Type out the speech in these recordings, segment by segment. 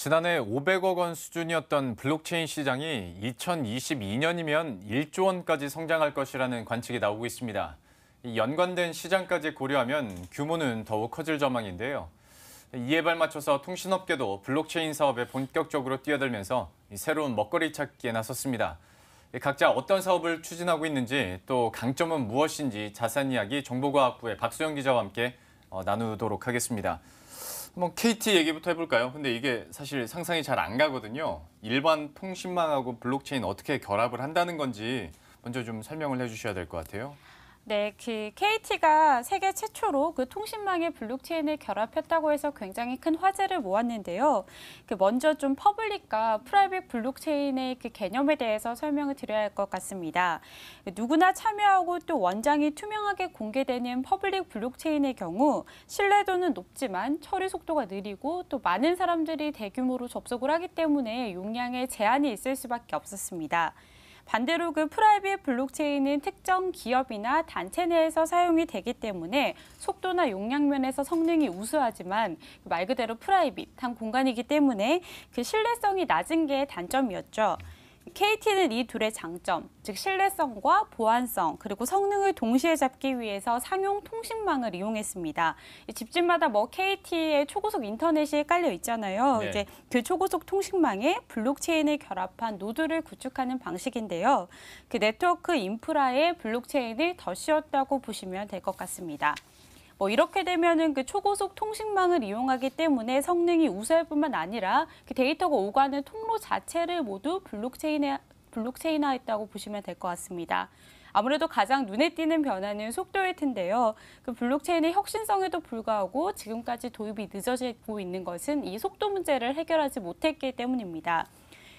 지난해 500억 원 수준이었던 블록체인 시장이 2022년이면 1조 원까지 성장할 것이라는 관측이 나오고 있습니다. 이 연관된 시장까지 고려하면 규모는 더욱 커질 전망인데요. 이에 발맞춰서 통신업계도 블록체인 사업에 본격적으로 뛰어들면서 새로운 먹거리 찾기에 나섰습니다. 각자 어떤 사업을 추진하고 있는지 또 강점은 무엇인지 자세한 이야기 정보과학부의 박수영 기자와 함께 나누도록 하겠습니다. 한번 KT 얘기부터 해볼까요? 근데 이게 사실 상상이 잘 안 가거든요. 일반 통신망하고 블록체인 어떻게 결합을 한다는 건지 먼저 좀 설명을 해주셔야 될 것 같아요. 네, KT가 세계 최초로 통신망에 블록체인을 결합했다고 해서 굉장히 큰 화제를 모았는데요. 먼저 좀 퍼블릭과 프라이빗 블록체인의 개념에 대해서 설명을 드려야 할 것 같습니다. 누구나 참여하고 또 원장이 투명하게 공개되는 퍼블릭 블록체인의 경우 신뢰도는 높지만 처리 속도가 느리고 또 많은 사람들이 대규모로 접속을 하기 때문에 용량에 제한이 있을 수밖에 없었습니다. 반대로 프라이빗 블록체인은 특정 기업이나 단체 내에서 사용이 되기 때문에 속도나 용량 면에서 성능이 우수하지만 말 그대로 프라이빗한 공간이기 때문에 신뢰성이 낮은 게 단점이었죠. KT는 이 둘의 장점, 즉 신뢰성과 보안성, 그리고 성능을 동시에 잡기 위해서 상용 통신망을 이용했습니다. 집집마다 KT의 초고속 인터넷이 깔려 있잖아요. 네. 이제 그 초고속 통신망에 블록체인을 결합한 노드를 구축하는 방식인데요. 네트워크 인프라에 블록체인을 더 씌웠다고 보시면 될 것 같습니다. 이렇게 되면은 초고속 통신망을 이용하기 때문에 성능이 우수할 뿐만 아니라 데이터가 오가는 통로 자체를 모두 블록체인화했다고 보시면 될 것 같습니다. 아무래도 가장 눈에 띄는 변화는 속도일 텐데요. 블록체인의 혁신성에도 불구하고 지금까지 도입이 늦어지고 있는 것은 이 속도 문제를 해결하지 못했기 때문입니다.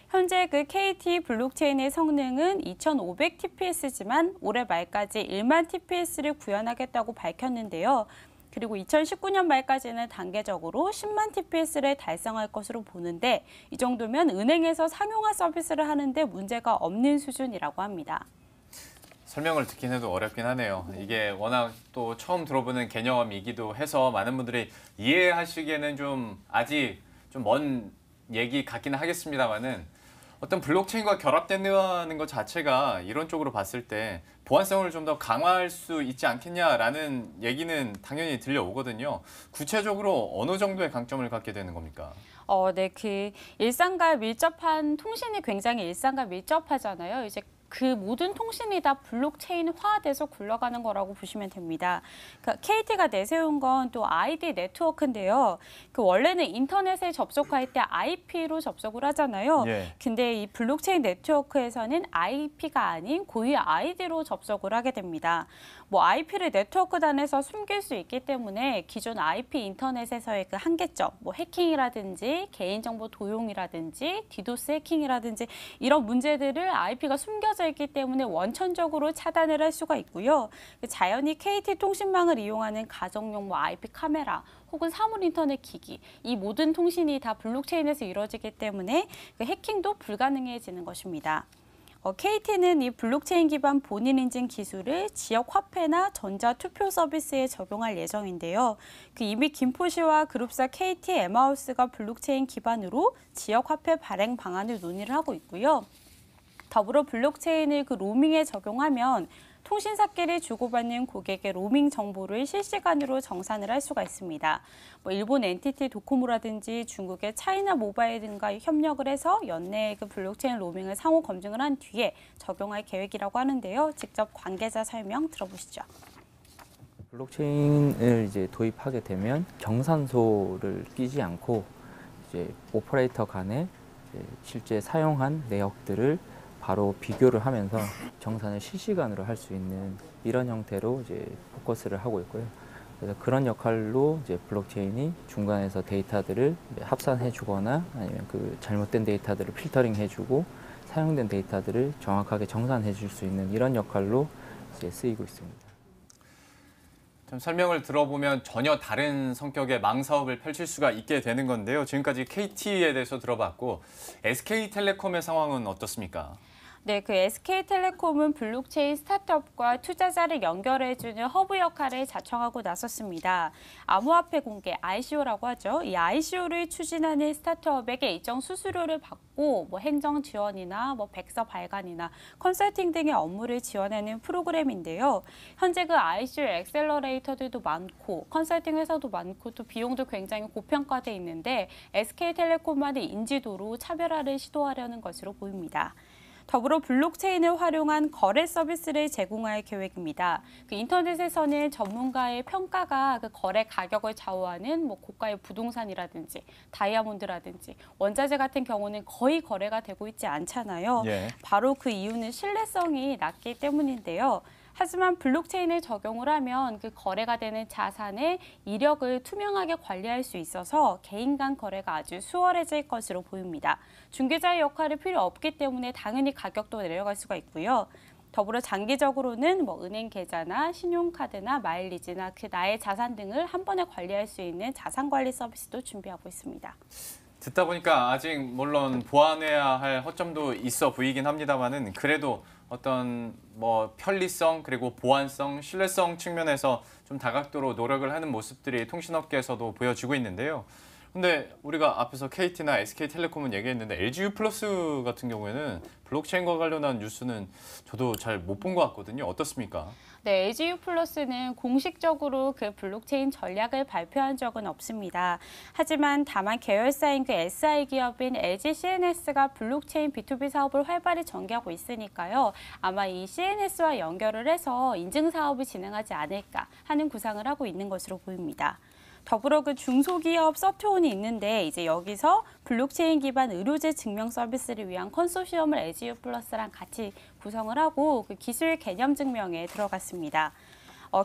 현재 KT 블록체인의 성능은 2500TPS지만 올해 말까지 1만 TPS를 구현하겠다고 밝혔는데요. 그리고 2019년 말까지는 단계적으로 10만 TPS를 달성할 것으로 보는데 이 정도면 은행에서 상용화 서비스를 하는데 문제가 없는 수준이라고 합니다. 설명을 듣긴 해도 어렵긴 하네요. 이게 워낙 또 처음 들어보는 개념이기도 해서 많은 분들이 이해하시기에는 좀 아직 좀 먼 얘기 같기는 하겠습니다만은 어떤 블록체인과 결합된다는 것 자체가 이런 쪽으로 봤을 때 보안성을 좀 더 강화할 수 있지 않겠냐라는 얘기는 당연히 들려오거든요. 구체적으로 어느 정도의 강점을 갖게 되는 겁니까? 네, 일상과 밀접한 통신이 굉장히 일상과 밀접하잖아요. 이제 그 모든 통신이 다 블록체인화돼서 굴러가는 거라고 보시면 됩니다. KT가 내세운 건 또 ID 네트워크인데요. 원래는 인터넷에 접속할 때 IP로 접속을 하잖아요. 예. 근데 이 블록체인 네트워크에서는 IP가 아닌 고유 아이디로 접속을 하게 됩니다. IP를 네트워크 단에서 숨길 수 있기 때문에 기존 IP 인터넷에서의 한계점, 해킹이라든지 개인정보 도용이라든지 디도스 해킹이라든지 이런 문제들을 IP가 숨겨져 있기 때문에 원천적으로 차단을 할 수가 있고요. 자연히 KT 통신망을 이용하는 가정용 IP 카메라 혹은 사물 인터넷 기기, 이 모든 통신이 다 블록체인에서 이루어지기 때문에 해킹도 불가능해지는 것입니다. KT는 이 블록체인 기반 본인 인증 기술을 지역 화폐나 전자 투표 서비스에 적용할 예정인데요. 이미 김포시와 그룹사 KT M하우스가 블록체인 기반으로 지역 화폐 발행 방안을 논의를 하고 있고요. 더불어 블록체인을 로밍에 적용하면 통신사끼리 주고받는 고객의 로밍 정보를 실시간으로 정산을 할 수가 있습니다. 일본 NTT 도코모라든지 중국의 차이나 모바일 등과 협력을 해서 연내에 블록체인 로밍을 상호 검증을 한 뒤에 적용할 계획이라고 하는데요. 직접 관계자 설명 들어보시죠. 블록체인을 이제 도입하게 되면 경산소를 끼지 않고 이제 오퍼레이터 간에 이제 실제 사용한 내역들을 바로 비교를 하면서 정산을 실시간으로 할 수 있는 이런 형태로 이제 포커스를 하고 있고요. 그래서 그런 역할로 이제 블록체인이 중간에서 데이터들을 합산해주거나 아니면 잘못된 데이터들을 필터링해주고 사용된 데이터들을 정확하게 정산해줄 수 있는 이런 역할로 이제 쓰이고 있습니다. 좀 설명을 들어보면 전혀 다른 성격의 망 사업을 펼칠 수가 있게 되는 건데요. 지금까지 KT에 대해서 들어봤고 SK텔레콤의 상황은 어떻습니까? 네, 그 SK텔레콤은 블록체인 스타트업과 투자자를 연결해주는 허브 역할을 자청하고 나섰습니다. 암호화폐 공개 ICO라고 하죠. 이 ICO를 추진하는 스타트업에게 일정 수수료를 받고 행정 지원이나 백서 발간이나 컨설팅 등의 업무를 지원하는 프로그램인데요. 현재 그 ICO 엑셀러레이터들도 많고 컨설팅 회사도 많고 또 비용도 굉장히 고평가돼 있는데 SK텔레콤만의 인지도로 차별화를 시도하려는 것으로 보입니다. 더불어 블록체인을 활용한 거래 서비스를 제공할 계획입니다. 그 인터넷에서는 전문가의 평가가 그 거래 가격을 좌우하는 고가의 부동산이라든지 다이아몬드라든지 원자재 같은 경우는 거의 거래가 되고 있지 않잖아요. 예. 바로 그 이유는 신뢰성이 낮기 때문인데요. 하지만 블록체인을 적용을 하면 그 거래가 되는 자산의 이력을 투명하게 관리할 수 있어서 개인 간 거래가 아주 수월해질 것으로 보입니다. 중개자의 역할이 필요 없기 때문에 당연히 가격도 내려갈 수가 있고요. 더불어 장기적으로는 은행 계좌나 신용카드나 마일리지나 그 나의 자산 등을 한 번에 관리할 수 있는 자산 관리 서비스도 준비하고 있습니다. 듣다 보니까 아직 물론 보완해야 할 허점도 있어 보이긴 합니다만은 그래도 어떤 편리성 그리고 보안성, 신뢰성 측면에서 좀 다각도로 노력을 하는 모습들이 통신업계에서도 보여지고 있는데요. 근데 우리가 앞에서 KT나 SK텔레콤은 얘기했는데 LGU 플러스 같은 경우에는 블록체인과 관련한 뉴스는 저도 잘 못 본 것 같거든요. 어떻습니까? 네, LGU 플러스는 공식적으로 그 블록체인 전략을 발표한 적은 없습니다. 하지만 다만 계열사인 그 SI 기업인 LG CNS가 블록체인 B2B 사업을 활발히 전개하고 있으니까요. 아마 이 CNS와 연결을 해서 인증 사업을 진행하지 않을까 하는 구상을 하고 있는 것으로 보입니다. 더불어 그 중소기업 서트온이 있는데 이제 여기서 블록체인 기반 의료제 증명 서비스를 위한 컨소시엄을 LGU 플러스랑 같이 구성을 하고 그 기술 개념 증명에 들어갔습니다.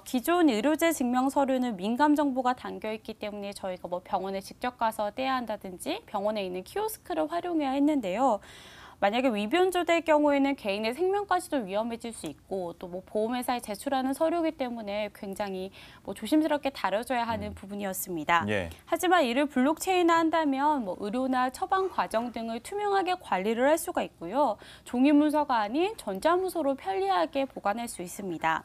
기존 의료제 증명 서류는 민감 정보가 담겨 있기 때문에 저희가 병원에 직접 가서 떼야 한다든지 병원에 있는 키오스크를 활용해야 했는데요. 만약에 위변조될 경우에는 개인의 생명까지도 위험해질 수 있고 또 보험회사에 제출하는 서류이기 때문에 굉장히 조심스럽게 다뤄줘야 하는 부분이었습니다. 예. 하지만 이를 블록체인화한다면 의료나 처방 과정 등을 투명하게 관리를 할 수가 있고요. 종이 문서가 아닌 전자문서로 편리하게 보관할 수 있습니다.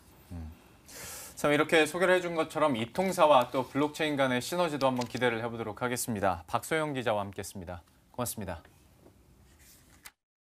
참 이렇게 소개를 해준 것처럼 이통사와 또 블록체인 간의 시너지도 한번 기대를 해보도록 하겠습니다. 박소영 기자와 함께했습니다. 고맙습니다.